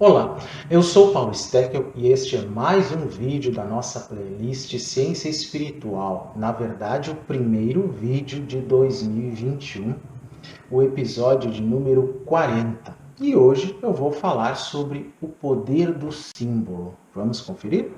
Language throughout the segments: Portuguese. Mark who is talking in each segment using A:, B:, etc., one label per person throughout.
A: Olá, eu sou Paulo Steckel e este é mais um vídeo da nossa playlist Ciência Espiritual. Na verdade, o primeiro vídeo de 2021, o episódio de número 40. E hoje eu vou falar sobre o poder do símbolo. Vamos conferir?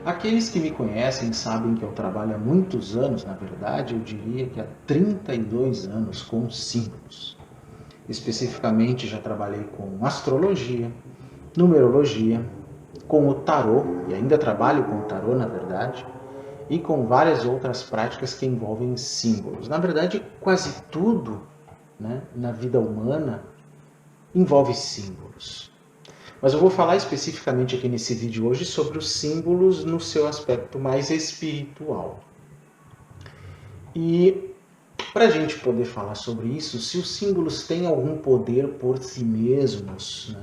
A: Aqueles que me conhecem sabem que eu trabalho há muitos anos, na verdade, eu diria que há 32 anos com símbolos. Especificamente, já trabalhei com astrologia, numerologia, com o tarô, e ainda trabalho com o tarô, na verdade, e com várias outras práticas que envolvem símbolos. Na verdade, quase tudo, na vida humana envolve símbolos. Mas eu vou falar especificamente aqui nesse vídeo hoje sobre os símbolos no seu aspecto mais espiritual. E para a gente poder falar sobre isso, se os símbolos têm algum poder por si mesmos,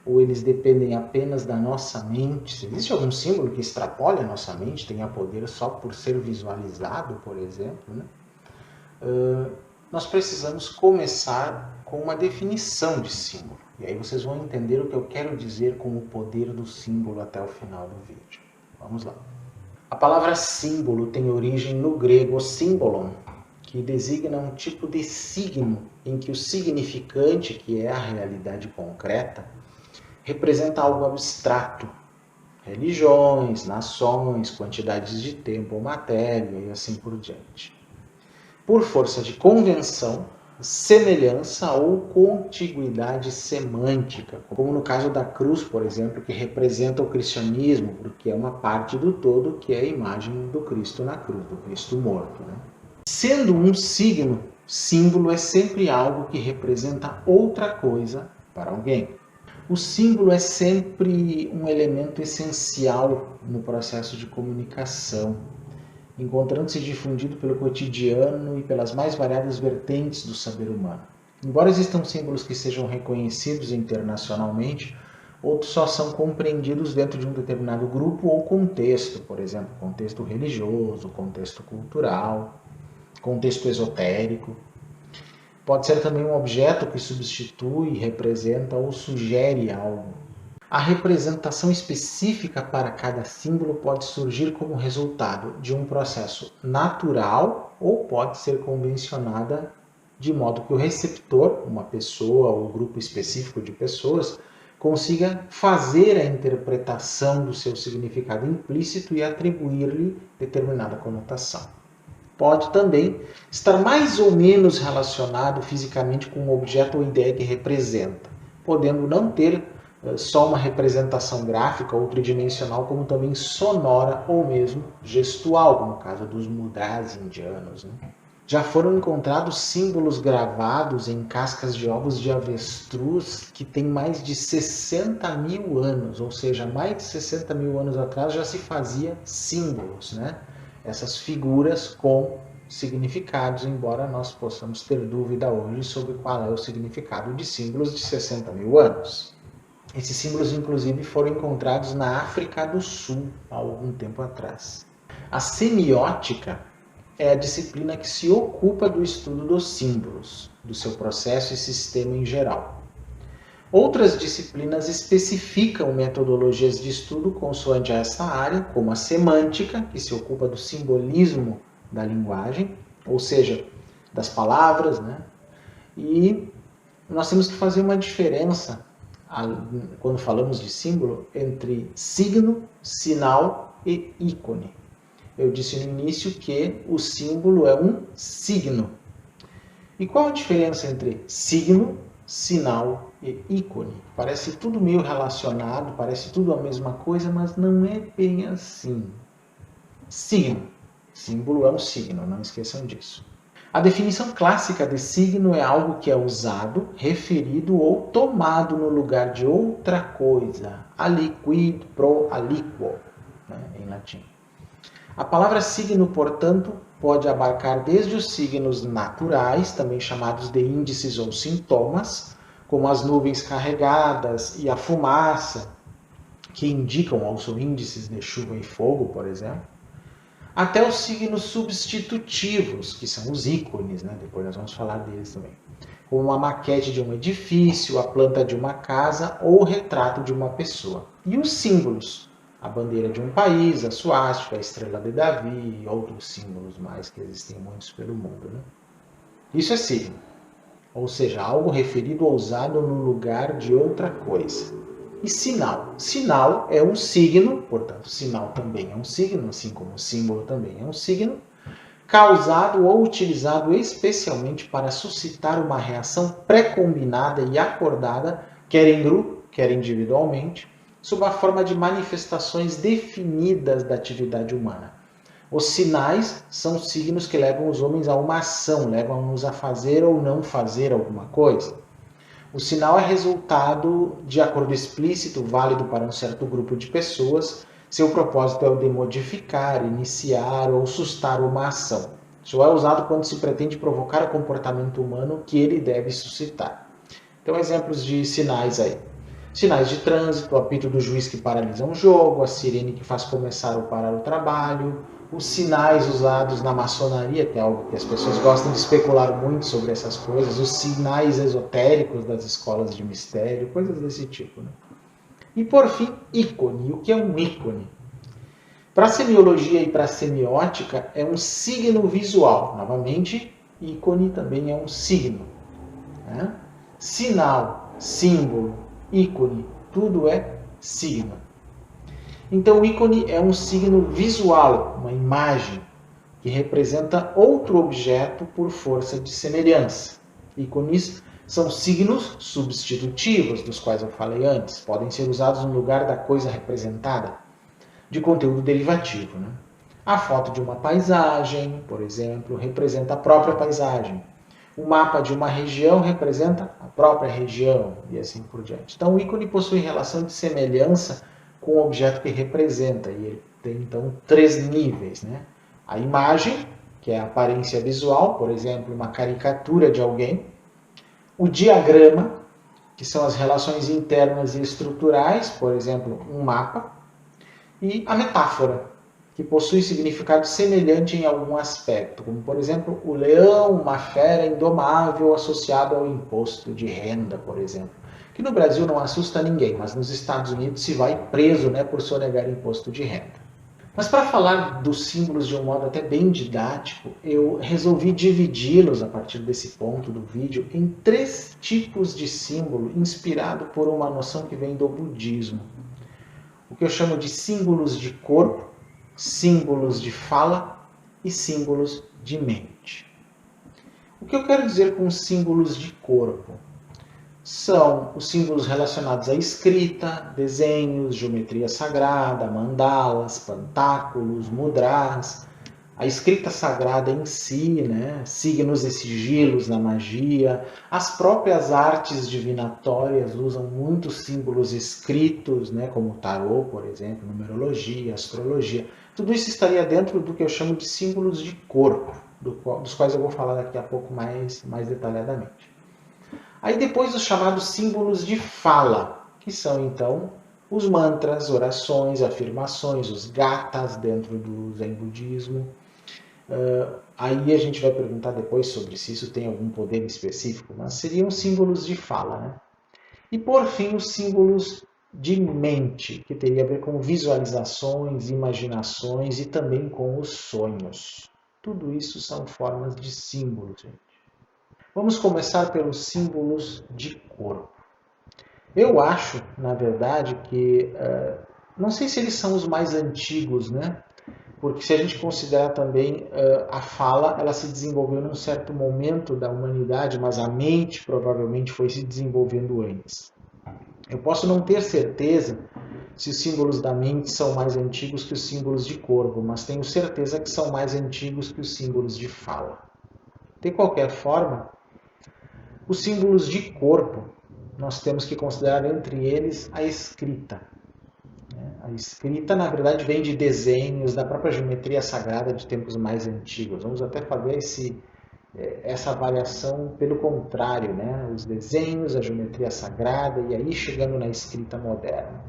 A: ou eles dependem apenas da nossa mente, se existe algum símbolo que extrapole a nossa mente, tenha poder só por ser visualizado, por exemplo, nós precisamos começar com uma definição de símbolo. E aí vocês vão entender o que eu quero dizer com o poder do símbolo até o final do vídeo. Vamos lá. A palavra símbolo tem origem no grego symbolon, que designa um tipo de signo em que o significante, que é a realidade concreta, representa algo abstrato. Religiões, nações, quantidades de tempo ou matéria e assim por diante. Por força de convenção, semelhança ou contiguidade semântica, como no caso da cruz, por exemplo, que representa o cristianismo, porque é uma parte do todo que é a imagem do Cristo na cruz, do Cristo morto. Sendo um signo, símbolo é sempre algo que representa outra coisa para alguém. O símbolo é sempre um elemento essencial no processo de comunicação, encontrando-se difundido pelo cotidiano e pelas mais variadas vertentes do saber humano. Embora existam símbolos que sejam reconhecidos internacionalmente, outros só são compreendidos dentro de um determinado grupo ou contexto, por exemplo, contexto religioso, contexto cultural, contexto esotérico. Pode ser também um objeto que substitui, representa ou sugere algo. A representação específica para cada símbolo pode surgir como resultado de um processo natural ou pode ser convencionada de modo que o receptor, uma pessoa ou um grupo específico de pessoas, consiga fazer a interpretação do seu significado implícito e atribuir-lhe determinada conotação. Pode também estar mais ou menos relacionado fisicamente com o objeto ou ideia que representa, podendo não ter só uma representação gráfica ou tridimensional, como também sonora ou mesmo gestual, como no caso dos mudras indianos. Já foram encontrados símbolos gravados em cascas de ovos de avestruz que têm mais de 60 mil anos, ou seja, mais de 60 mil anos atrás já se fazia símbolos, essas figuras com significados, embora nós possamos ter dúvida hoje sobre qual é o significado de símbolos de 60 mil anos. Esses símbolos, inclusive, foram encontrados na África do Sul, há algum tempo atrás. A semiótica é a disciplina que se ocupa do estudo dos símbolos, do seu processo e sistema em geral. Outras disciplinas especificam metodologias de estudo consoante essa área, como a semântica, que se ocupa do simbolismo da linguagem, ou seja, das palavras, E nós temos que fazer uma diferença quando falamos de símbolo, entre signo, sinal e ícone. Eu disse no início que o símbolo é um signo. E qual a diferença entre signo, sinal e ícone. Parece tudo meio relacionado, parece tudo a mesma coisa, mas não é bem assim. Signo. Símbolo é um signo, não esqueçam disso. A definição clássica de signo é algo que é usado, referido ou tomado no lugar de outra coisa. Aliquid pro aliquo, né, em latim. A palavra signo, portanto, pode abarcar desde os signos naturais, também chamados de índices ou sintomas, como as nuvens carregadas e a fumaça, que indicam ou são índices de chuva e fogo, por exemplo, até os signos substitutivos, que são os ícones, né? Depois nós vamos falar deles também, como a maquete de um edifício, a planta de uma casa ou o retrato de uma pessoa. E os símbolos, a bandeira de um país, a suástica, a estrela de Davi e outros símbolos mais que existem muitos pelo mundo, né? Isso é signo, ou seja, algo referido ou usado no lugar de outra coisa. E sinal. Sinal é um signo, portanto, sinal também é um signo, assim como o símbolo também é um signo, causado ou utilizado especialmente para suscitar uma reação pré-combinada e acordada, quer em grupo, quer individualmente, sob a forma de manifestações definidas da atividade humana. Os sinais são signos que levam os homens a uma ação, levam-nos a fazer ou não fazer alguma coisa. O sinal é resultado de acordo explícito, válido para um certo grupo de pessoas. Seu propósito é o de modificar, iniciar ou sustar uma ação. Só é usado quando se pretende provocar o comportamento humano que ele deve suscitar. Então, exemplos de sinais aí. Sinais de trânsito, o apito do juiz que paralisa um jogo, a sirene que faz começar ou parar o trabalho, os sinais usados na maçonaria, que é algo que as pessoas gostam de especular muito sobre essas coisas, os sinais esotéricos das escolas de mistério, coisas desse tipo, né? E por fim, ícone. O que é um ícone? Para a semiologia e para a semiótica, é um signo visual. Novamente, ícone também é um signo, né? Sinal, símbolo, ícone, tudo é signo. Então, o ícone é um signo visual, uma imagem, que representa outro objeto por força de semelhança. Ícones são signos substitutivos, dos quais eu falei antes, podem ser usados no lugar da coisa representada, de conteúdo derivativo, né? A foto de uma paisagem, por exemplo, representa a própria paisagem. O mapa de uma região representa a própria região, e assim por diante. Então, o ícone possui relação de semelhança com o objeto que representa, e ele tem, então, 3 níveis, né? A imagem, que é a aparência visual, por exemplo, uma caricatura de alguém. O diagrama, que são as relações internas e estruturais, por exemplo, um mapa. E a metáfora, que possui significado semelhante em algum aspecto, como, por exemplo, o leão, uma fera indomável associado ao imposto de renda, por exemplo. Que no Brasil não assusta ninguém, mas nos Estados Unidos se vai preso, né, por sonegar imposto de renda. Mas para falar dos símbolos de um modo até bem didático, eu resolvi dividi-los a partir desse ponto do vídeo em 3 tipos de símbolo inspirado por uma noção que vem do budismo. O que eu chamo de símbolos de corpo, símbolos de fala e símbolos de mente. O que eu quero dizer com símbolos de corpo? São os símbolos relacionados à escrita, desenhos, geometria sagrada, mandalas, pantáculos, mudras, a escrita sagrada em si, né? Signos e sigilos na magia, as próprias artes divinatórias usam muitos símbolos escritos, né? Como o tarô, por exemplo, numerologia, astrologia. Tudo isso estaria dentro do que eu chamo de símbolos de corpo, dos quais eu vou falar daqui a pouco mais detalhadamente. Aí depois os chamados símbolos de fala, que são então os mantras, orações, afirmações, os gathas dentro do Zen budismo. Aí a gente vai perguntar depois sobre se isso tem algum poder específico, mas seriam símbolos de fala, né? E por fim os símbolos de mente, que teria a ver com visualizações, imaginações e também com os sonhos. Tudo isso são formas de símbolos, gente. Vamos começar pelos símbolos de corpo. Eu acho, na verdade, que não sei se eles são os mais antigos, né? porque se a gente considerar também a fala, ela se desenvolveu num certo momento da humanidade, mas a mente provavelmente foi se desenvolvendo antes. Eu posso não ter certeza se os símbolos da mente são mais antigos que os símbolos de corpo, mas tenho certeza que são mais antigos que os símbolos de fala. De qualquer forma, os símbolos de corpo, nós temos que considerar entre eles a escrita. A escrita, na verdade, vem de desenhos da própria geometria sagrada de tempos mais antigos. Vamos até fazer essa avaliação pelo contrário, né? Os desenhos, a geometria sagrada e aí chegando na escrita moderna.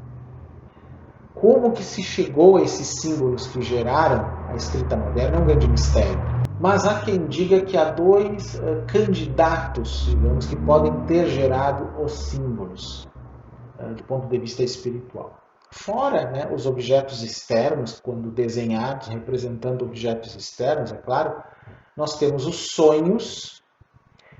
A: Como que se chegou a esses símbolos que geraram a escrita moderna é um grande mistério. Mas há quem diga que há dois candidatos, digamos, que podem ter gerado os símbolos do ponto de vista espiritual. Fora, né, os objetos externos, quando desenhados, representando objetos externos, é claro, nós temos os sonhos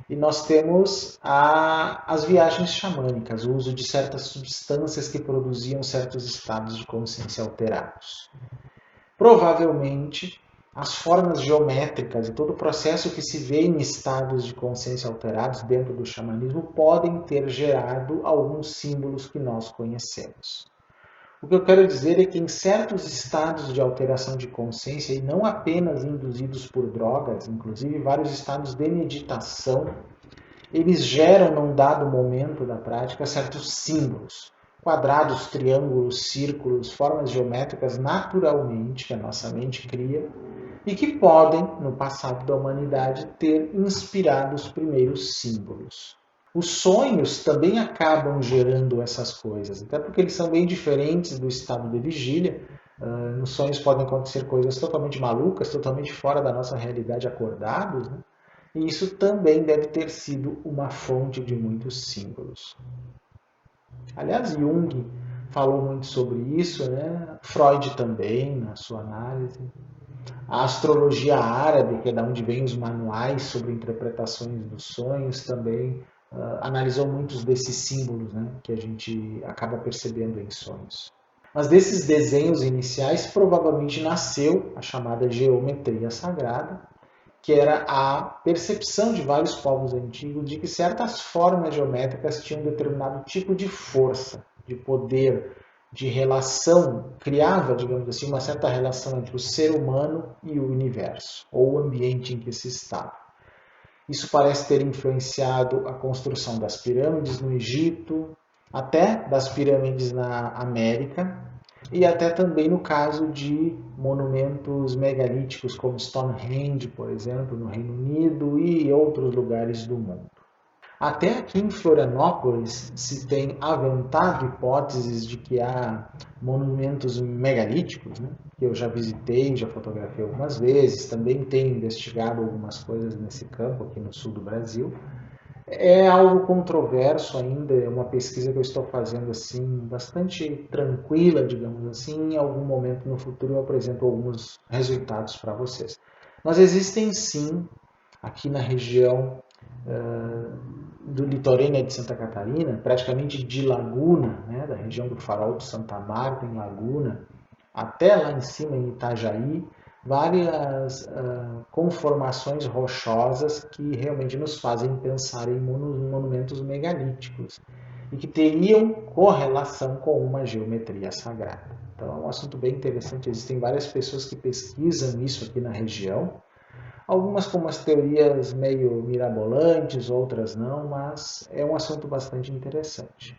A: e nós temos as viagens xamânicas, o uso de certas substâncias que produziam certos estados de consciência alterados. Provavelmente, as formas geométricas e todo o processo que se vê em estados de consciência alterados dentro do xamanismo podem ter gerado alguns símbolos que nós conhecemos. O que eu quero dizer é que em certos estados de alteração de consciência, e não apenas induzidos por drogas, inclusive vários estados de meditação, eles geram, num dado momento da prática, certos símbolos. Quadrados, triângulos, círculos, formas geométricas naturalmente que a nossa mente cria e que podem, no passado da humanidade, ter inspirado os primeiros símbolos. Os sonhos também acabam gerando essas coisas, até porque eles são bem diferentes do estado de vigília. Nos sonhos podem acontecer coisas totalmente malucas, totalmente fora da nossa realidade acordados, né? E isso também deve ter sido uma fonte de muitos símbolos. Aliás, Jung falou muito sobre isso, né? Freud também, na sua análise. A astrologia árabe, que é da onde vêm os manuais sobre interpretações dos sonhos, também analisou muitos desses símbolos, né, que a gente acaba percebendo em sonhos. Mas desses desenhos iniciais, provavelmente nasceu a chamada geometria sagrada, que era a percepção de vários povos antigos de que certas formas geométricas tinham um determinado tipo de força, de poder, de relação, criava, digamos assim, uma certa relação entre o ser humano e o universo, ou o ambiente em que se estava. Isso parece ter influenciado a construção das pirâmides no Egito, até das pirâmides na América, e até também no caso de monumentos megalíticos como Stonehenge, por exemplo, no Reino Unido e outros lugares do mundo. Até aqui em Florianópolis se tem aventado hipóteses de que há monumentos megalíticos, né? Que eu já visitei, já fotografei algumas vezes, também tenho investigado algumas coisas nesse campo aqui no sul do Brasil. É algo controverso ainda, é uma pesquisa que eu estou fazendo assim, bastante tranquila, digamos assim. Em algum momento no futuro eu apresento alguns resultados para vocês. Mas existem sim, aqui na região do litorânea de Santa Catarina, praticamente de Laguna, né, da região do Farol de Santa Marta, em Laguna, até lá em cima em Itajaí, várias conformações rochosas que realmente nos fazem pensar em monumentos megalíticos e que teriam correlação com uma geometria sagrada. Então é um assunto bem interessante, existem várias pessoas que pesquisam isso aqui na região, algumas com umas teorias meio mirabolantes, outras não, mas é um assunto bastante interessante.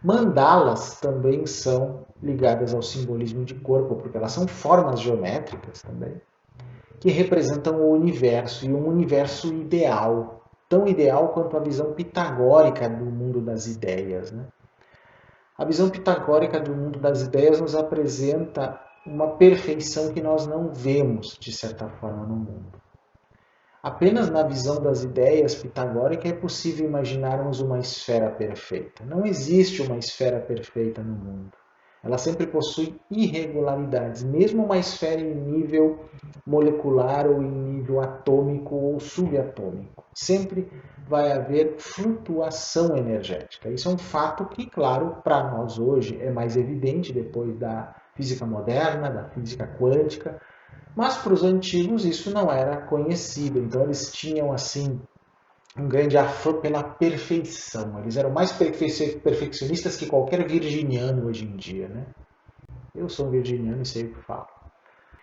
A: Mandalas também são ligadas ao simbolismo de corpo, porque elas são formas geométricas também, que representam o universo, e um universo ideal, tão ideal quanto a visão pitagórica do mundo das ideias, né? A visão pitagórica do mundo das ideias nos apresenta uma perfeição que nós não vemos, de certa forma, no mundo. Apenas na visão das ideias pitagóricas é possível imaginarmos uma esfera perfeita. Não existe uma esfera perfeita no mundo. Ela sempre possui irregularidades, mesmo uma esfera em nível molecular ou em nível atômico ou subatômico. Sempre vai haver flutuação energética. Isso é um fato que, claro, para nós hoje é mais evidente depois da física moderna, da física quântica, Mas para os antigos isso não era conhecido, então eles tinham assim um grande afã pela perfeição. Eles eram mais perfeccionistas que qualquer virginiano hoje em dia, né? Eu sou um virginiano e sei o que falo.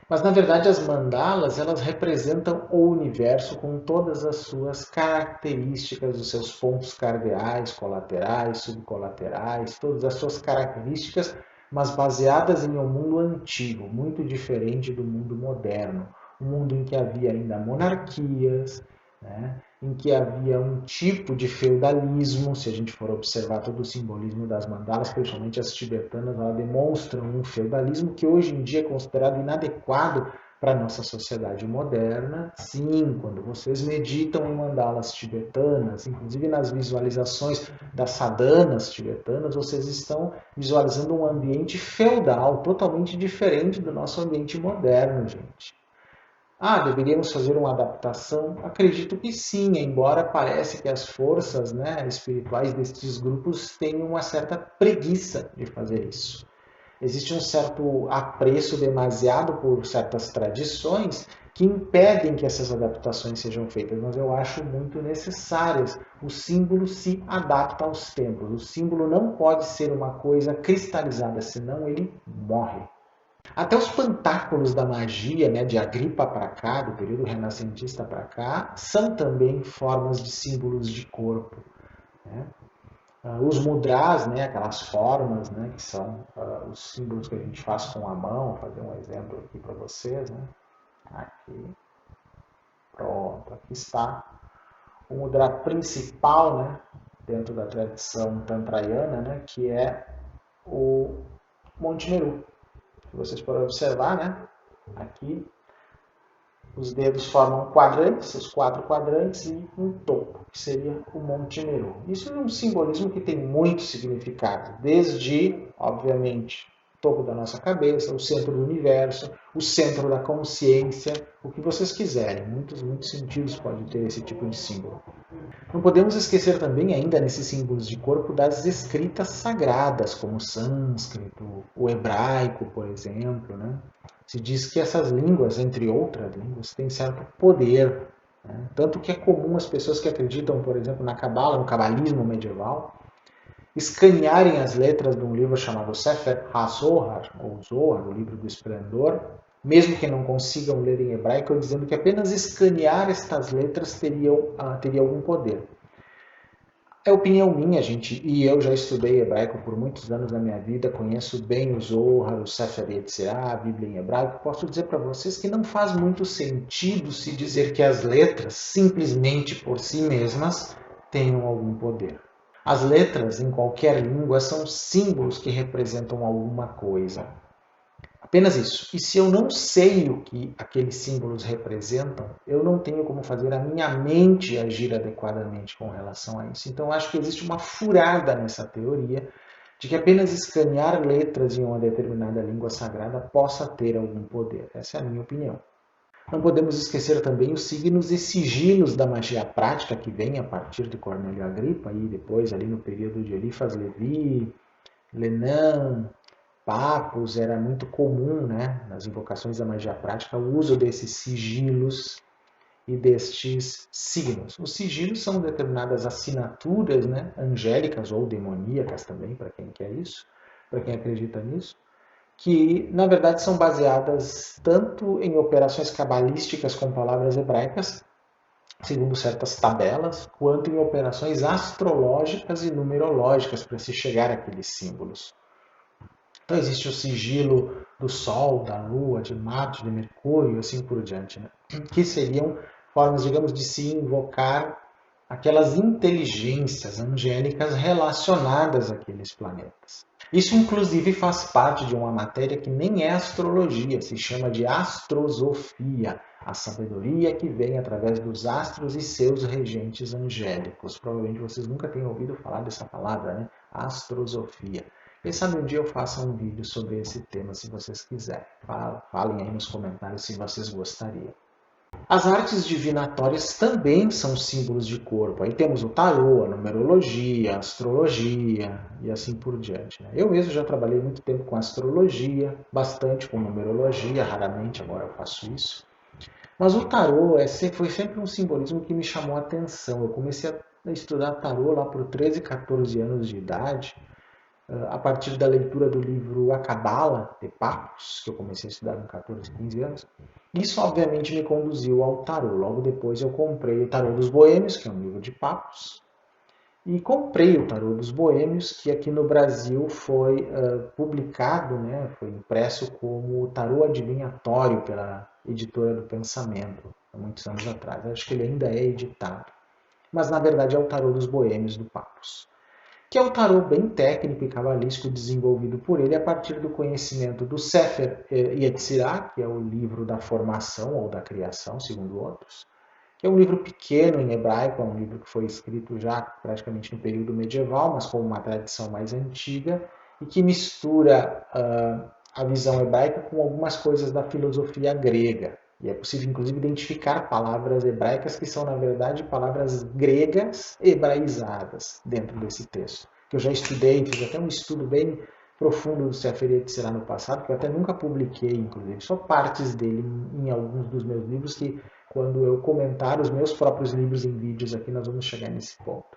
A: Mas na verdade as mandalas, elas representam o universo com todas as suas características, os seus pontos cardeais, colaterais, subcolaterais, todas as suas características, mas baseadas em um mundo antigo, muito diferente do mundo moderno. Um mundo em que havia ainda monarquias, né? Em que havia um tipo de feudalismo. Se a gente for observar todo o simbolismo das mandalas, principalmente as tibetanas, elas demonstram um feudalismo que hoje em dia é considerado inadequado para a nossa sociedade moderna. Sim, quando vocês meditam em mandalas tibetanas, inclusive nas visualizações das sadhanas tibetanas, vocês estão visualizando um ambiente feudal, totalmente diferente do nosso ambiente moderno, gente. Deveríamos fazer uma adaptação? Acredito que sim, embora pareça que as forças, né, espirituais destes grupos tenham uma certa preguiça de fazer isso. Existe um certo apreço demasiado por certas tradições que impedem que essas adaptações sejam feitas, mas eu acho muito necessárias. O símbolo se adapta aos tempos. O símbolo não pode ser uma coisa cristalizada, senão ele morre. Até os pantáculos da magia, né, de Agripa para cá, do período renascentista para cá, são também formas de símbolos de corpo. Né? Os mudras, né, aquelas formas, né, que são os símbolos que a gente faz com a mão. Vou fazer um exemplo aqui para vocês. Né? Aqui, pronto, aqui está o mudra principal, né, dentro da tradição tantrayana, né, que é o Monte Meru. Se vocês podem observar, né, aqui os dedos formam quadrantes, os 4 quadrantes e um topo, que seria o Monte Meru. Isso é um simbolismo que tem muito significado, desde, obviamente, o topo da nossa cabeça, o centro do universo, o centro da consciência, o que vocês quiserem. Muitos sentidos pode ter esse tipo de símbolo. Não podemos esquecer também, ainda nesses símbolos de corpo, das escritas sagradas, como o sânscrito, o hebraico, por exemplo. Né? Se diz que essas línguas, entre outras línguas, têm certo poder. Né? Tanto que é comum as pessoas que acreditam, por exemplo, na Cabala, no cabalismo medieval, escanearem as letras de um livro chamado Sefer HaZohar, ou Zohar, o livro do esplendor, mesmo que não consigam ler em hebraico, dizendo que apenas escanear estas letras teria algum poder. É opinião minha, gente, e eu já estudei hebraico por muitos anos na minha vida, conheço bem o Zohar, o Sefer Yetzirah, a Bíblia em hebraico. Posso dizer para vocês que não faz muito sentido se dizer que as letras, simplesmente por si mesmas, tenham algum poder. As letras, em qualquer língua, são símbolos que representam alguma coisa. Apenas isso. E se eu não sei o que aqueles símbolos representam, eu não tenho como fazer a minha mente agir adequadamente com relação a isso. Então, eu acho que existe uma furada nessa teoria de que apenas escanear letras em uma determinada língua sagrada possa ter algum poder. Essa é a minha opinião. Não podemos esquecer também os signos e sigilos da magia prática que vem a partir de Cornélio Agripa e depois ali no período de Eliphas Levi, Lenin, Papos. Era muito comum, né, nas invocações da magia prática, o uso desses sigilos e destes signos. Os sigilos são determinadas assinaturas, né, angélicas ou demoníacas também, para quem quer isso, para quem acredita nisso, que na verdade são baseadas tanto em operações cabalísticas com palavras hebraicas, segundo certas tabelas, quanto em operações astrológicas e numerológicas para se chegar àqueles símbolos. Então existe o sigilo do Sol, da Lua, de Marte, de Mercúrio e assim por diante, né? Que seriam formas, digamos, de se invocar aquelas inteligências angélicas relacionadas àqueles planetas. Isso, inclusive, faz parte de uma matéria que nem é astrologia, se chama de astrosofia, a sabedoria que vem através dos astros e seus regentes angélicos. Provavelmente vocês nunca tenham ouvido falar dessa palavra, né? Astrosofia. Quem sabe um dia eu faça um vídeo sobre esse tema, se vocês quiserem. Falem aí nos comentários se vocês gostariam. As artes divinatórias também são símbolos de corpo. Aí temos o tarô, a numerologia, a astrologia e assim por diante, né? Eu mesmo já trabalhei muito tempo com astrologia, bastante com numerologia, raramente agora eu faço isso. Mas o tarô foi sempre um simbolismo que me chamou a atenção. Eu comecei a estudar tarô lá por 13, 14 anos de idade, a partir da leitura do livro A Cabala, de Papos, que eu comecei a estudar com 14, 15 anos. Isso, obviamente, me conduziu ao tarô. Logo depois eu comprei o Tarô dos Boêmios, que é um livro de Papos, e comprei o Tarô dos Boêmios, que aqui no Brasil foi publicado, né, foi impresso como Tarô Adivinhatório pela Editora do Pensamento, há muitos anos atrás. Acho que ele ainda é editado. Mas, na verdade, é o Tarô dos Boêmios do Papos, que é um tarô bem técnico e cabalístico desenvolvido por ele a partir do conhecimento do Sefer Yetzirah, que é o livro da formação ou da criação, segundo outros, que é um livro pequeno em hebraico, é um livro que foi escrito já praticamente no período medieval, mas com uma tradição mais antiga, e que mistura a visão hebraica com algumas coisas da filosofia grega. E é possível, inclusive, identificar palavras hebraicas que são, na verdade, palavras gregas hebraizadas dentro desse texto. Que eu já estudei, fiz até um estudo bem profundo do Sefer Yetzirah no passado, que eu até nunca publiquei, inclusive, só partes dele em alguns dos meus livros, que quando eu comentar os meus próprios livros em vídeos aqui, nós vamos chegar nesse ponto.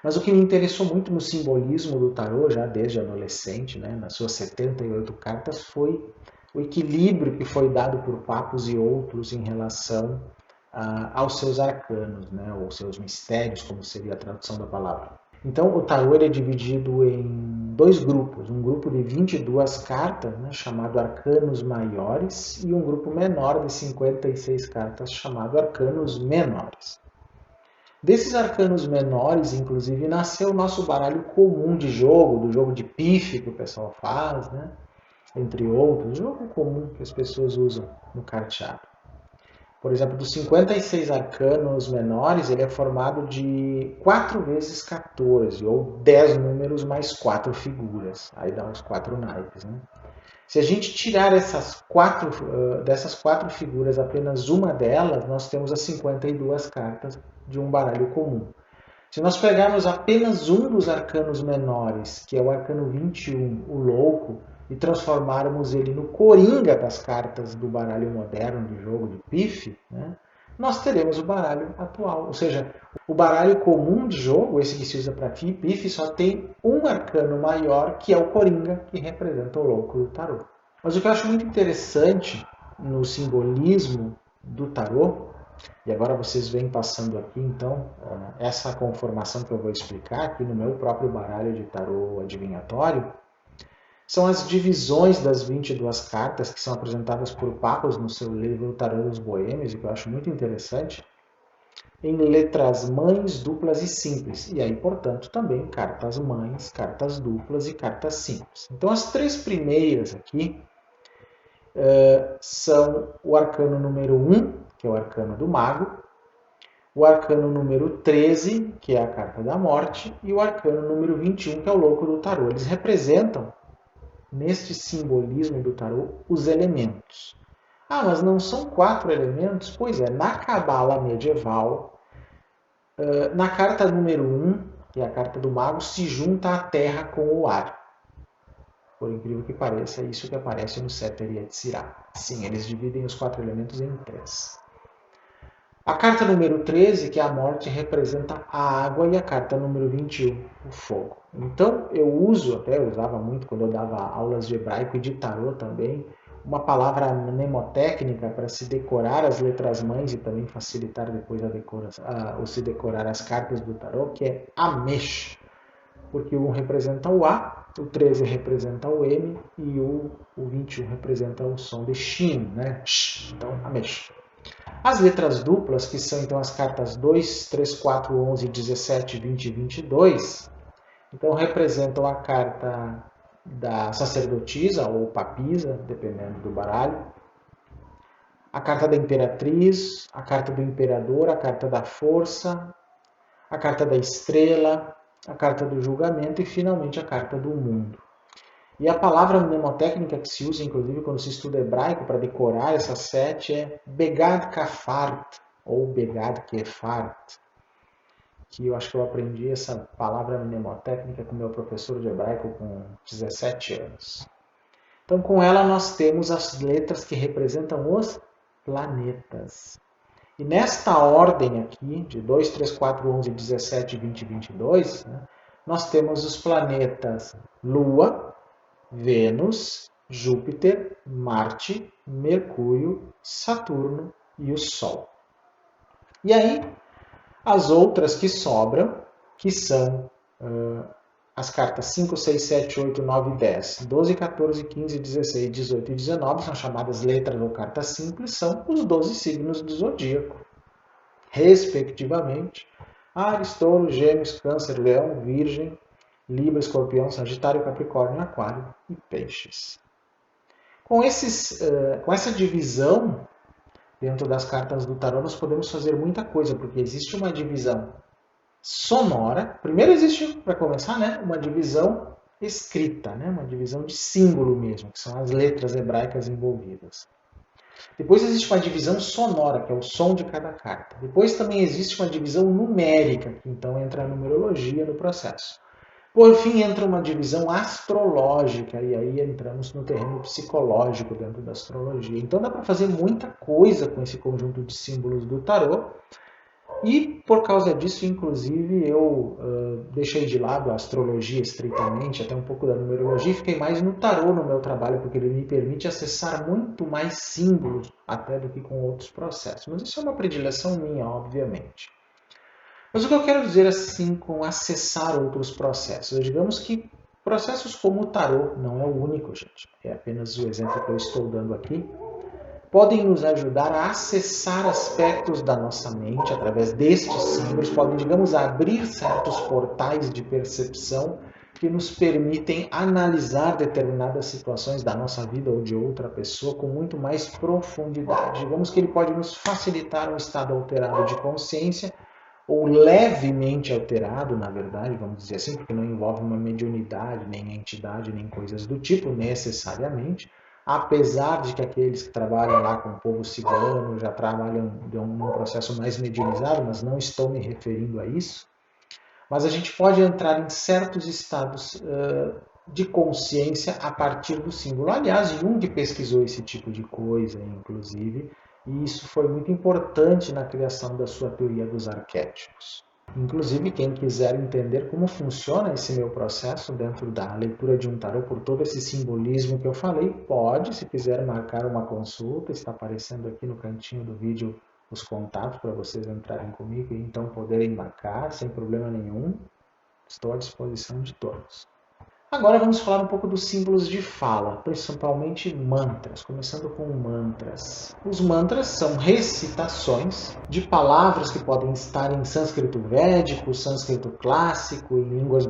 A: Mas o que me interessou muito no simbolismo do tarô, já desde adolescente, né, nas suas 78 cartas, foi o equilíbrio que foi dado por Papos e outros em relação aos seus arcanos, né, ou seus mistérios, como seria a tradução da palavra. Então, o tarô ele é dividido em dois grupos, um grupo de 22 cartas, né, chamado Arcanos Maiores, e um grupo menor de 56 cartas, chamado Arcanos Menores. Desses arcanos menores, inclusive, nasceu o nosso baralho comum de jogo, do jogo de pife que o pessoal faz, né? Entre outros, jogo comum que as pessoas usam no carteado. Por exemplo, dos 56 arcanos menores, ele é formado de 4 vezes 14, ou 10 números mais 4 figuras. Aí dá uns 4 naipes, né? Se a gente tirar dessas 4 figuras apenas uma delas, nós temos as 52 cartas de um baralho comum. Se nós pegarmos apenas um dos arcanos menores, que é o arcano 21, o louco, e transformarmos ele no coringa das cartas do baralho moderno de jogo de pife, né, nós teremos o baralho atual. Ou seja, o baralho comum de jogo, esse que se usa para pife, só tem um arcano maior, que é o coringa, que representa o louco do tarô. Mas o que eu acho muito interessante no simbolismo do tarô, e agora vocês vêm passando aqui, então, essa conformação que eu vou explicar aqui no meu próprio baralho de tarô adivinhatório, são as divisões das 22 cartas que são apresentadas por Papos no seu livro Tarô dos Boêmios, e que eu acho muito interessante, em letras mães, duplas e simples. E aí, portanto, também cartas mães, cartas duplas e cartas simples. Então, as três primeiras aqui são o arcano número 1, que é o arcano do mago, o arcano número 13, que é a carta da morte, e o arcano número 21, que é o louco do tarô. Eles representam, neste simbolismo do tarô, os elementos. Ah, mas não são 4 elementos? Pois é, na cabala medieval, na carta número 1, que é a carta do mago, se junta a terra com o ar. Por incrível que pareça, é isso que aparece no Sefer Yetzirah. Sim, eles dividem os 4 elementos em 3. A carta número 13, que é a morte, representa a água, e a carta número 21, o fogo. Então, eu usava muito quando eu dava aulas de hebraico e de tarô também, uma palavra mnemotécnica para se decorar as letras mães e também facilitar depois se decorar as cartas do tarô, que é Amesh, porque o 1 representa o A, o 13 representa o M e o 21 representa o som de Shin, né? Então, Amesh. As letras duplas, que são então as cartas 2, 3, 4, 11, 17, 20 e 22, então representam a carta da sacerdotisa ou papisa, dependendo do baralho, a carta da imperatriz, a carta do imperador, a carta da força, a carta da estrela, a carta do julgamento e finalmente a carta do mundo. E a palavra mnemotécnica que se usa, inclusive, quando se estuda hebraico para decorar essas 7 é Begad Kafart, ou Begad Kefart, que eu acho que eu aprendi essa palavra mnemotécnica com meu professor de hebraico com 17 anos. Então, com ela nós temos as letras que representam os planetas. E nesta ordem aqui, de 2, 3, 4, 11, 17, 20, 22, né, nós temos os planetas Lua, Vênus, Júpiter, Marte, Mercúrio, Saturno e o Sol. E aí, as outras que sobram, que são as cartas 5, 6, 7, 8, 9, 10, 12, 14, 15, 16, 18 e 19, são chamadas letras ou cartas simples, são os 12 signos do zodíaco, respectivamente: Áries, Touro, Gêmeos, Câncer, Leão, Virgem, Libra, Escorpião, Sagitário, Capricórnio, Aquário e Peixes. Com essa divisão dentro das cartas do tarô, nós podemos fazer muita coisa, porque existe uma divisão sonora. Primeiro existe, para começar, né, uma divisão escrita, né, uma divisão de símbolo mesmo, que são as letras hebraicas envolvidas. Depois existe uma divisão sonora, que é o som de cada carta. Depois também existe uma divisão numérica, que então entra a numerologia no processo. Por fim, entra uma divisão astrológica, e aí entramos no terreno psicológico dentro da astrologia. Então dá para fazer muita coisa com esse conjunto de símbolos do tarô. E por causa disso, inclusive, eu deixei de lado a astrologia estritamente, até um pouco da numerologia, e fiquei mais no tarô no meu trabalho, porque ele me permite acessar muito mais símbolos até do que com outros processos. Mas isso é uma predileção minha, obviamente. Mas o que eu quero dizer assim com acessar outros processos? Digamos que processos como o tarô, não é o único, gente, é apenas o exemplo que eu estou dando aqui, podem nos ajudar a acessar aspectos da nossa mente através destes símbolos, podem, digamos, abrir certos portais de percepção que nos permitem analisar determinadas situações da nossa vida ou de outra pessoa com muito mais profundidade. Digamos que ele pode nos facilitar um estado alterado de consciência, ou levemente alterado, na verdade, vamos dizer assim, porque não envolve uma mediunidade, nem entidade, nem coisas do tipo, necessariamente, apesar de que aqueles que trabalham lá com o povo cigano já trabalham num processo mais mediunizado, mas não estou me referindo a isso. Mas a gente pode entrar em certos estados de consciência a partir do símbolo. Aliás, Jung pesquisou esse tipo de coisa, inclusive, e isso foi muito importante na criação da sua teoria dos arquétipos. Inclusive, quem quiser entender como funciona esse meu processo dentro da leitura de um tarô por todo esse simbolismo que eu falei, pode, se quiser, marcar uma consulta. Está aparecendo aqui no cantinho do vídeo os contatos para vocês entrarem comigo e então poderem marcar sem problema nenhum. Estou à disposição de todos. Agora vamos falar um pouco dos símbolos de fala, principalmente mantras, começando com mantras. Os mantras são recitações de palavras que podem estar em sânscrito védico, sânscrito clássico, em línguas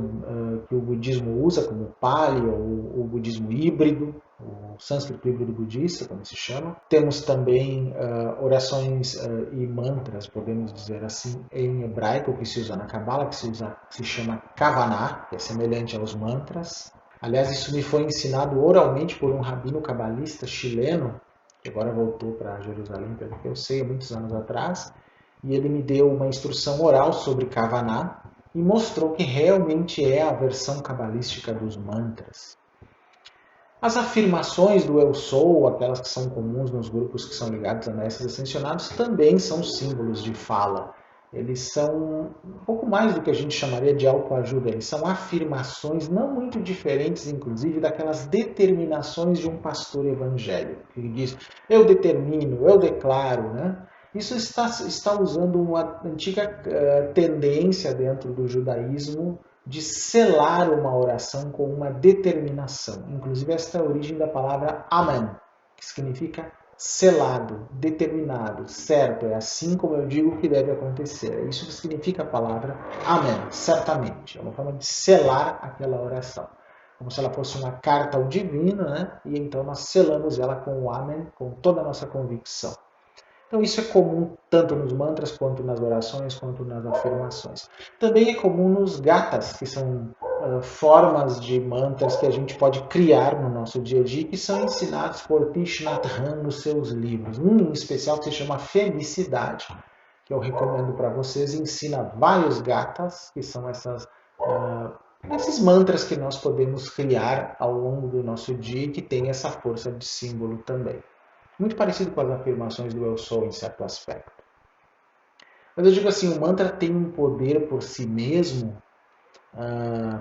A: que o budismo usa, como o Pali ou o budismo híbrido, o sânscrito híbrido budista, como se chama. Temos também orações e mantras, podemos dizer assim, em hebraico, que se usa na Cabala, que se chama Kavaná, que é semelhante aos mantras. Aliás, isso me foi ensinado oralmente por um rabino cabalista chileno, que agora voltou para Jerusalém, pelo que eu sei, há muitos anos atrás, e ele me deu uma instrução oral sobre Kavaná e mostrou que realmente é a versão cabalística dos mantras. As afirmações do eu sou, aquelas que são comuns nos grupos que são ligados a mestres ascensionados, também são símbolos de fala. Eles são um pouco mais do que a gente chamaria de autoajuda. Eles são afirmações não muito diferentes, inclusive, daquelas determinações de um pastor evangélico, que diz, eu determino, eu declaro, né? Isso está usando uma antiga tendência dentro do judaísmo de selar uma oração com uma determinação. Inclusive, esta é a origem da palavra Amen, que significa selado, determinado, certo. É assim como eu digo que deve acontecer. É isso que significa a palavra Amen, certamente. É uma forma de selar aquela oração. Como se ela fosse uma carta ao divino, né? E então nós selamos ela com o Amen, com toda a nossa convicção. Então isso é comum tanto nos mantras, quanto nas orações, quanto nas afirmações. Também é comum nos gatas, que são formas de mantras que a gente pode criar no nosso dia a dia, que são ensinados por Thich Nhat Hanh nos seus livros. Um em especial que se chama Felicidade, que eu recomendo para vocês, ensina vários gathas, que são esses mantras que nós podemos criar ao longo do nosso dia e que tem essa força de símbolo também. Muito parecido com as afirmações do Eu Sou em certo aspecto. Mas eu digo assim, o mantra tem um poder por si mesmo.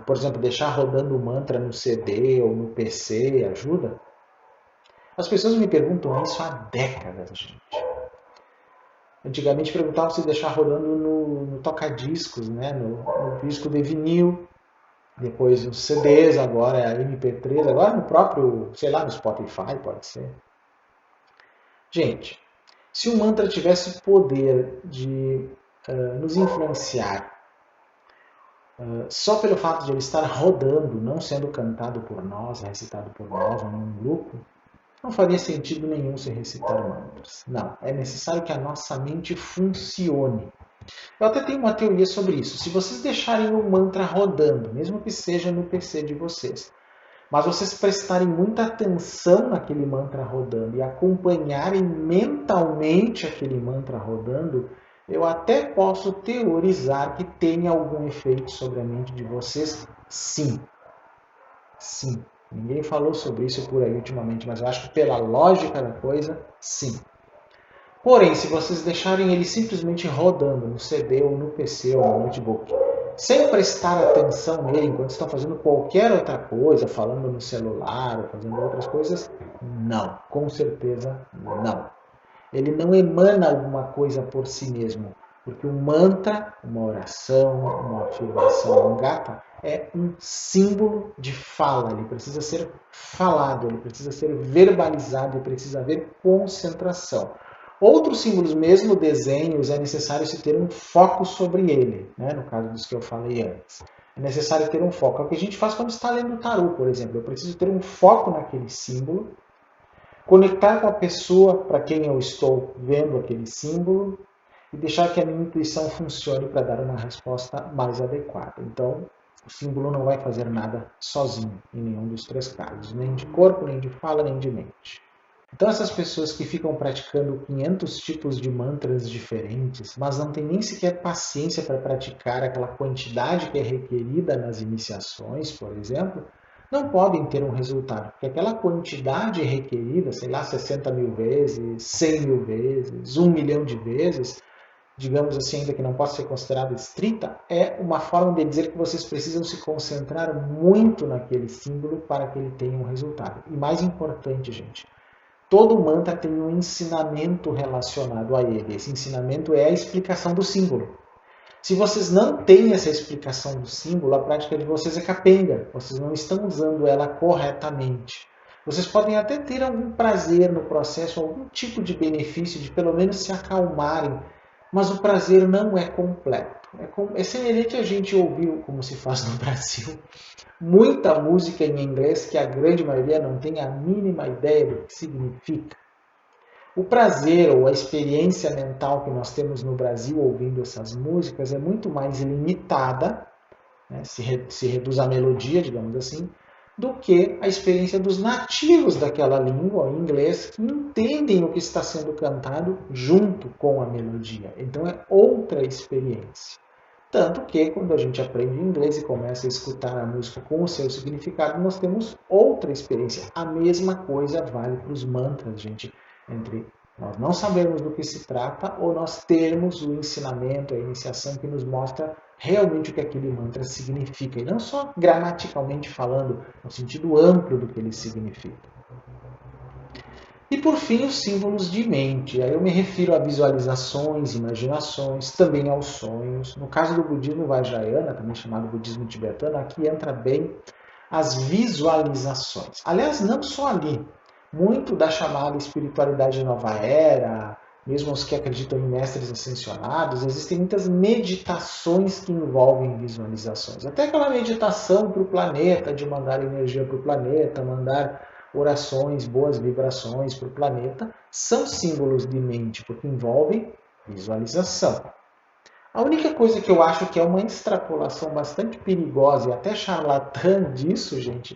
A: Por exemplo, deixar rodando o mantra no CD ou no PC ajuda? As pessoas me perguntam isso há décadas, gente. Antigamente perguntavam se deixar rodando no toca-discos, né? no disco de vinil, depois nos CDs, agora é a MP3, agora no próprio, sei lá, no Spotify pode ser. Gente, se o mantra tivesse o poder de nos influenciar só pelo fato de ele estar rodando, não sendo cantado por nós, recitado por nós ou num grupo, não faria sentido nenhum se recitar mantras. Não, é necessário que a nossa mente funcione. Eu até tenho uma teoria sobre isso. Se vocês deixarem o mantra rodando, mesmo que seja no PC de vocês, mas vocês prestarem muita atenção naquele mantra rodando e acompanharem mentalmente aquele mantra rodando, eu até posso teorizar que tenha algum efeito sobre a mente de vocês, sim. Sim. Ninguém falou sobre isso por aí ultimamente, mas eu acho que pela lógica da coisa, sim. Porém, se vocês deixarem ele simplesmente rodando no CD ou no PC ou no notebook, sem prestar atenção nele enquanto estão fazendo qualquer outra coisa, falando no celular ou fazendo outras coisas, não. Com certeza não. Ele não emana alguma coisa por si mesmo. Porque um mantra, uma oração, uma afirmação, um gata, é um símbolo de fala. Ele precisa ser falado, ele precisa ser verbalizado, ele precisa haver concentração. Outros símbolos, mesmo desenhos, é necessário se ter um foco sobre ele, né? No caso dos que eu falei antes. É necessário ter um foco. É o que a gente faz quando está lendo o tarô, por exemplo. Eu preciso ter um foco naquele símbolo, conectar com a pessoa para quem eu estou vendo aquele símbolo e deixar que a minha intuição funcione para dar uma resposta mais adequada. Então, o símbolo não vai fazer nada sozinho, em nenhum dos três casos, nem de corpo, nem de fala, nem de mente. Então, essas pessoas que ficam praticando 500 tipos de mantras diferentes, mas não têm nem sequer paciência para praticar aquela quantidade que é requerida nas iniciações, por exemplo, não podem ter um resultado, porque aquela quantidade requerida, sei lá, 60 mil vezes, 100 mil vezes, 1 milhão de vezes, digamos assim, ainda que não possa ser considerada estrita, é uma forma de dizer que vocês precisam se concentrar muito naquele símbolo para que ele tenha um resultado. E mais importante, gente, todo mantra tem um ensinamento relacionado a ele. Esse ensinamento é a explicação do símbolo. Se vocês não têm essa explicação do símbolo, a prática de vocês é capenga. Vocês não estão usando ela corretamente. Vocês podem até ter algum prazer no processo, algum tipo de benefício de pelo menos se acalmarem, mas o prazer não é completo. É semelhante a gente ouvir, como se faz no Brasil, muita música em inglês que a grande maioria não tem a mínima ideia do que significa. O prazer ou a experiência mental que nós temos no Brasil ouvindo essas músicas é muito mais limitada, né, se reduz à melodia, digamos assim, do que a experiência dos nativos daquela língua, em inglês, que entendem o que está sendo cantado junto com a melodia. Então é outra experiência. Tanto que, quando a gente aprende inglês e começa a escutar a música com o seu significado, nós temos outra experiência. A mesma coisa vale para os mantras, gente. Entre nós não sabermos do que se trata ou nós termos o ensinamento, a iniciação que nos mostra realmente o que aquele mantra significa. E não só gramaticalmente falando, no sentido amplo do que ele significa. E por fim, os símbolos de mente. Aí eu me refiro a visualizações, imaginações, também aos sonhos. No caso do budismo Vajrayana, também chamado budismo tibetano, aqui entra bem as visualizações. Aliás, não só ali. Muito da chamada espiritualidade nova era, mesmo os que acreditam em mestres ascensionados, existem muitas meditações que envolvem visualizações. Até aquela meditação para o planeta, de mandar energia para o planeta, mandar orações, boas vibrações para o planeta, são símbolos de mente, porque envolvem visualização. A única coisa que eu acho que é uma extrapolação bastante perigosa e até charlatã disso, gente,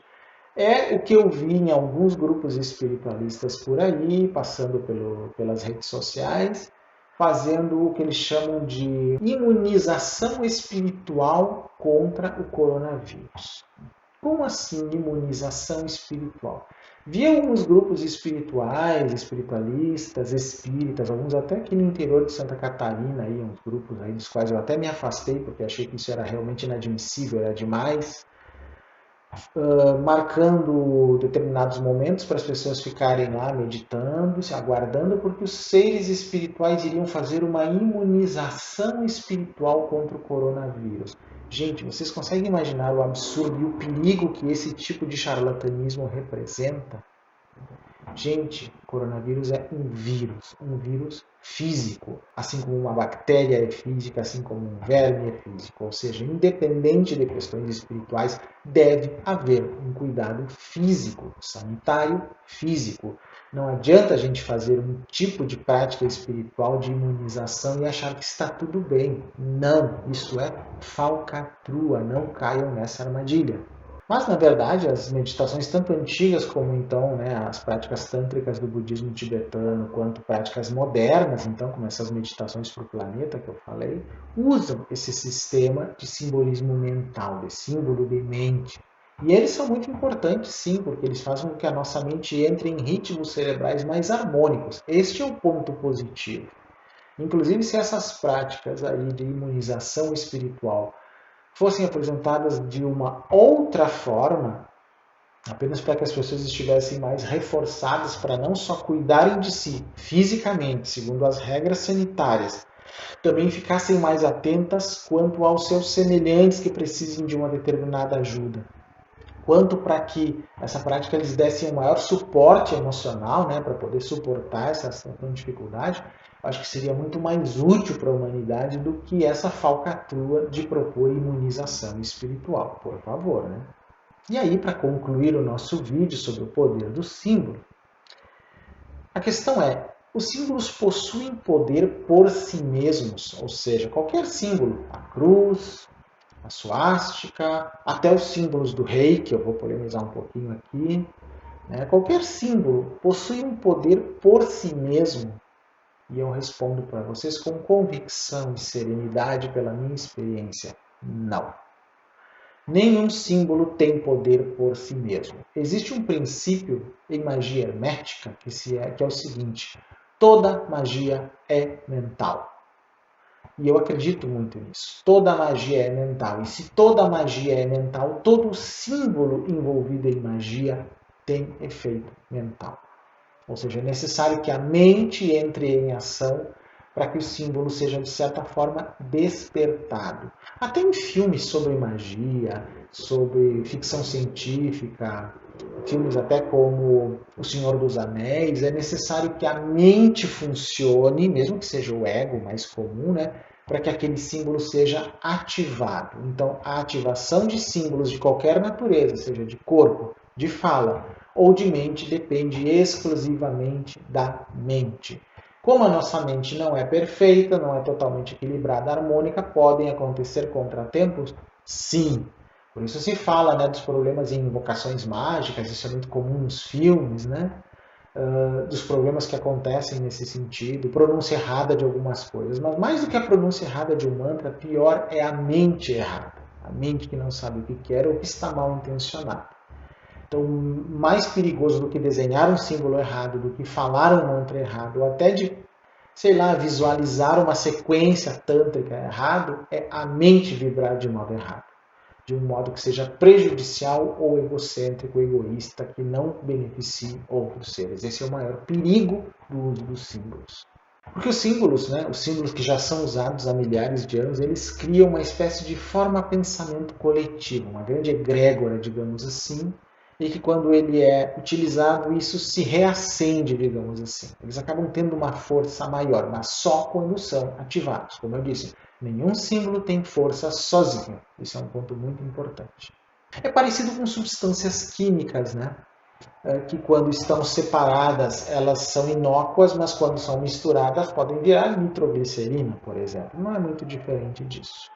A: é o que eu vi em alguns grupos espiritualistas por aí, passando pelas redes sociais, fazendo o que eles chamam de imunização espiritual contra o coronavírus. Como assim imunização espiritual? Vi alguns grupos espirituais, espiritualistas, espíritas, alguns até aqui no interior de Santa Catarina, aí, uns grupos aí dos quais eu até me afastei, porque achei que isso era realmente inadmissível, era demais, marcando determinados momentos para as pessoas ficarem lá meditando, se aguardando, porque os seres espirituais iriam fazer uma imunização espiritual contra o coronavírus. Gente, vocês conseguem imaginar o absurdo e o perigo que esse tipo de charlatanismo representa? Gente, o coronavírus é um vírus físico, assim como uma bactéria é física, assim como um verme é físico. Ou seja, independente de questões espirituais, deve haver um cuidado físico, sanitário, físico. Não adianta a gente fazer um tipo de prática espiritual de imunização e achar que está tudo bem. Não, isso é falcatrua, não caiam nessa armadilha. Mas, na verdade, as meditações tanto antigas como, então, as práticas tântricas do budismo tibetano, quanto práticas modernas, então, como essas meditações para o planeta que eu falei, usam esse sistema de simbolismo mental, de símbolo de mente. E eles são muito importantes, sim, porque eles fazem com que a nossa mente entre em ritmos cerebrais mais harmônicos. Este é o ponto positivo. Inclusive, se essas práticas aí de imunização espiritual fossem apresentadas de uma outra forma, apenas para que as pessoas estivessem mais reforçadas para não só cuidarem de si fisicamente, segundo as regras sanitárias, também ficassem mais atentas quanto aos seus semelhantes que precisem de uma determinada ajuda. Quanto para que essa prática lhes desse um maior suporte emocional, para poder suportar essa dificuldade, acho que seria muito mais útil para a humanidade do que essa falcatrua de propor imunização espiritual, por favor. E aí, para concluir o nosso vídeo sobre o poder do símbolo, a questão é, os símbolos possuem poder por si mesmos, ou seja, qualquer símbolo, a cruz, a suástica, até os símbolos do rei, que eu vou polemizar um pouquinho aqui. Qualquer símbolo possui um poder por si mesmo. E eu respondo para vocês com convicção e serenidade pela minha experiência. Não. Nenhum símbolo tem poder por si mesmo. Existe um princípio em magia hermética que é o seguinte: toda magia é mental. E eu acredito muito nisso. Toda magia é mental. E se toda magia é mental, todo símbolo envolvido em magia tem efeito mental. Ou seja, é necessário que a mente entre em ação para que o símbolo seja, de certa forma, despertado. Até em filmes sobre magia, sobre ficção científica, filmes até como O Senhor dos Anéis, é necessário que a mente funcione, mesmo que seja o ego mais comum, para que aquele símbolo seja ativado. Então, a ativação de símbolos de qualquer natureza, seja de corpo, de fala ou de mente, depende exclusivamente da mente. Como a nossa mente não é perfeita, não é totalmente equilibrada, harmônica, podem acontecer contratempos? Sim. Por isso se fala dos problemas em invocações mágicas, isso é muito comum nos filmes, dos problemas que acontecem nesse sentido, pronúncia errada de algumas coisas. Mas mais do que a pronúncia errada de um mantra, pior é a mente errada. A mente que não sabe o que quer ou que está mal intencionada. Então, mais perigoso do que desenhar um símbolo errado, do que falar um mantra errado, ou até de, visualizar uma sequência tântrica errado, é a mente vibrar de modo errado. De um modo que seja prejudicial ou egocêntrico, egoísta, que não beneficie outros seres. Esse é o maior perigo do uso dos símbolos. Porque os símbolos que já são usados há milhares de anos, eles criam uma espécie de forma-pensamento coletivo, uma grande egrégora, digamos assim, e que quando ele é utilizado, isso se reacende, digamos assim. Eles acabam tendo uma força maior, mas só quando são ativados. Como eu disse, nenhum símbolo tem força sozinho. Isso é um ponto muito importante. É parecido com substâncias químicas, que quando estão separadas elas são inócuas, mas quando são misturadas podem virar nitroglicerina, por exemplo. Não é muito diferente disso.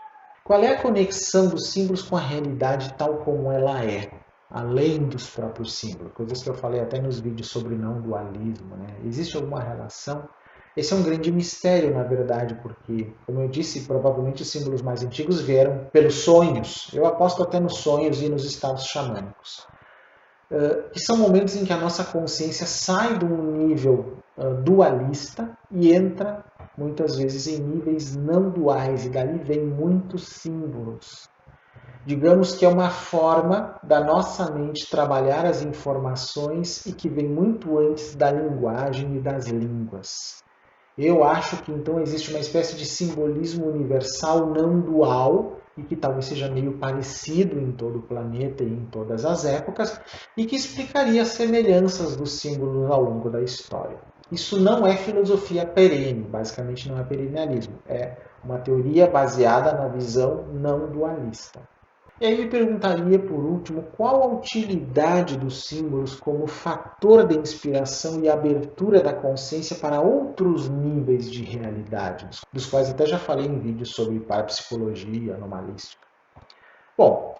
A: Qual é a conexão dos símbolos com a realidade tal como ela é? Além dos próprios símbolos, coisas que eu falei até nos vídeos sobre não dualismo, né? Existe alguma relação? Esse é um grande mistério, na verdade, porque, como eu disse, provavelmente os símbolos mais antigos vieram pelos sonhos. Eu aposto até nos sonhos e nos estados xamânicos. Que são momentos em que a nossa consciência sai de um nível dualista e entra, muitas vezes, em níveis não duais, e dali vem muitos símbolos. Digamos que é uma forma da nossa mente trabalhar as informações e que vem muito antes da linguagem e das línguas. Eu acho que então existe uma espécie de simbolismo universal não dual e que talvez seja meio parecido em todo o planeta e em todas as épocas e que explicaria as semelhanças dos símbolos ao longo da história. Isso não é filosofia perene, basicamente não é perennialismo, é uma teoria baseada na visão não dualista. E aí me perguntaria, por último, qual a utilidade dos símbolos como fator de inspiração e abertura da consciência para outros níveis de realidade, dos quais até já falei em vídeos sobre parapsicologia, anomalística. Bom,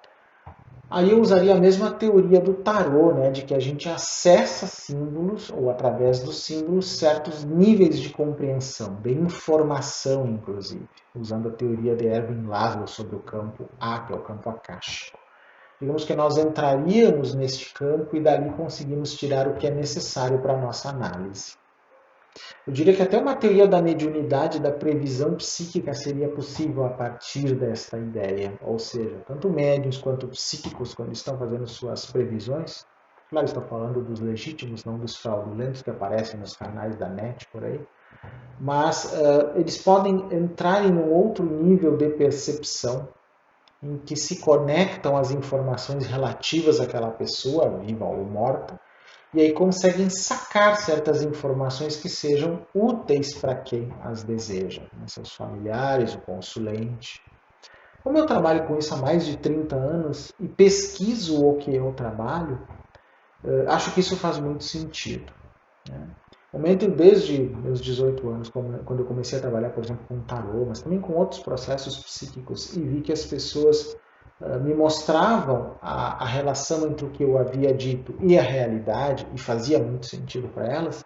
A: aí eu usaria a mesma teoria do tarô, né, de que a gente acessa símbolos, ou através dos símbolos, certos níveis de compreensão, de informação, inclusive, usando a teoria de Erwin Laszlo sobre o campo A, que é o campo akáshico. Digamos que nós entraríamos neste campo e dali conseguimos tirar o que é necessário para a nossa análise. Eu diria que até uma teoria da mediunidade, da previsão psíquica seria possível a partir desta ideia. Ou seja, tanto médiuns quanto psíquicos, quando estão fazendo suas previsões, claro, estou falando dos legítimos, não dos fraudulentos que aparecem nos canais da net por aí, mas eles podem entrar em um outro nível de percepção em que se conectam as informações relativas àquela pessoa, viva ou morta, e aí conseguem sacar certas informações que sejam úteis para quem as deseja, né? Seus familiares, o consulente. Como eu trabalho com isso há mais de 30 anos e pesquiso o que eu trabalho, acho que isso faz muito sentido, né? Momento desde meus 18 anos, quando eu comecei a trabalhar, por exemplo, com tarô, mas também com outros processos psíquicos, e vi que as pessoas me mostravam a relação entre o que eu havia dito e a realidade, e fazia muito sentido para elas,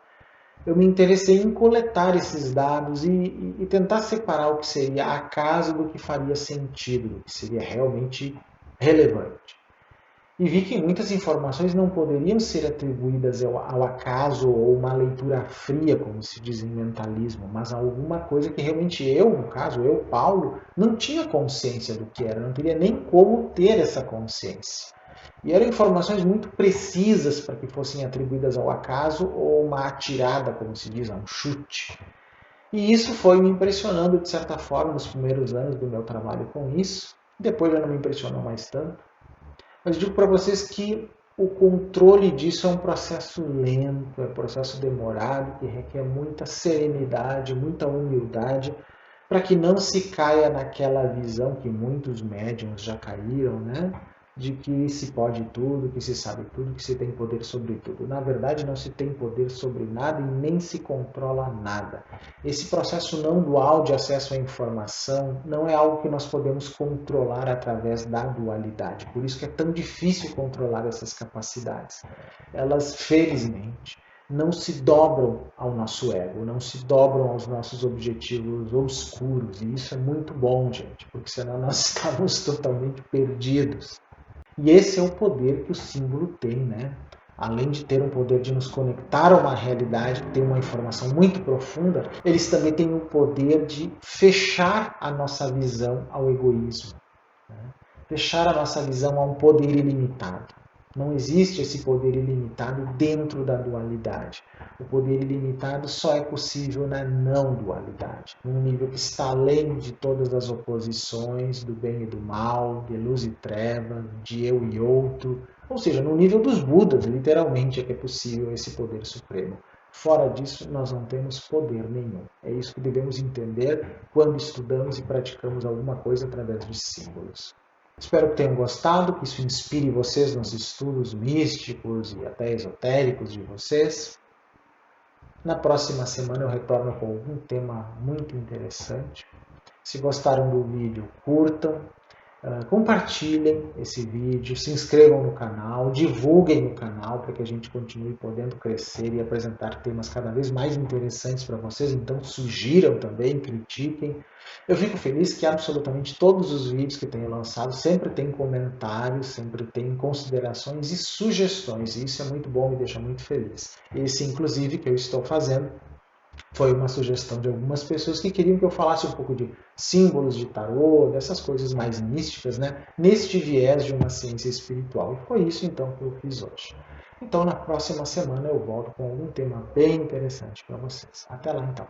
A: eu me interessei em coletar esses dados e tentar separar o que seria acaso do que faria sentido, do que seria realmente relevante. E vi que muitas informações não poderiam ser atribuídas ao acaso ou uma leitura fria, como se diz em mentalismo, mas a alguma coisa que realmente eu, no caso, eu, Paulo, não tinha consciência do que era, não teria nem como ter essa consciência. E eram informações muito precisas para que fossem atribuídas ao acaso ou uma atirada, como se diz, a um chute. E isso foi me impressionando de certa forma nos primeiros anos do meu trabalho com isso. Depois já não me impressionou mais tanto. Mas digo para vocês que o controle disso é um processo lento, é um processo demorado, que requer muita serenidade, muita humildade, para que não se caia naquela visão que muitos médiuns já caíram, né? De que se pode tudo, que se sabe tudo, que se tem poder sobre tudo. Na verdade, não se tem poder sobre nada e nem se controla nada. Esse processo não dual de acesso à informação não é algo que nós podemos controlar através da dualidade. Por isso que é tão difícil controlar essas capacidades. Elas, felizmente, não se dobram ao nosso ego, não se dobram aos nossos objetivos obscuros. E isso é muito bom, gente, porque senão nós estamos totalmente perdidos. E esse é o poder que o símbolo tem, né? Além de ter um poder de nos conectar a uma realidade, ter uma informação muito profunda, eles também têm o poder de fechar a nossa visão ao egoísmo, né? Fechar a nossa visão a um poder ilimitado. Não existe esse poder ilimitado dentro da dualidade. O poder ilimitado só é possível na não dualidade, num nível que está além de todas as oposições do bem e do mal, de luz e treva, de eu e outro. Ou seja, no nível dos Budas, literalmente, é que é possível esse poder supremo. Fora disso, nós não temos poder nenhum. É isso que devemos entender quando estudamos e praticamos alguma coisa através de símbolos. Espero que tenham gostado, que isso inspire vocês nos estudos místicos e até esotéricos de vocês. Na próxima semana eu retorno com algum tema muito interessante. Se gostaram do vídeo, curtam, compartilhem esse vídeo, se inscrevam no canal, divulguem o canal para que a gente continue podendo crescer e apresentar temas cada vez mais interessantes para vocês. Então sugiram também, critiquem. Eu fico feliz que absolutamente todos os vídeos que tenho lançado sempre tem comentários, sempre tem considerações e sugestões. E isso é muito bom, me deixa muito feliz. Esse, inclusive, que eu estou fazendo, foi uma sugestão de algumas pessoas que queriam que eu falasse um pouco de símbolos de tarô, dessas coisas mais místicas, né? Neste viés de uma ciência espiritual. E foi isso então que eu fiz hoje. Então na próxima semana eu volto com algum tema bem interessante para vocês. Até lá então.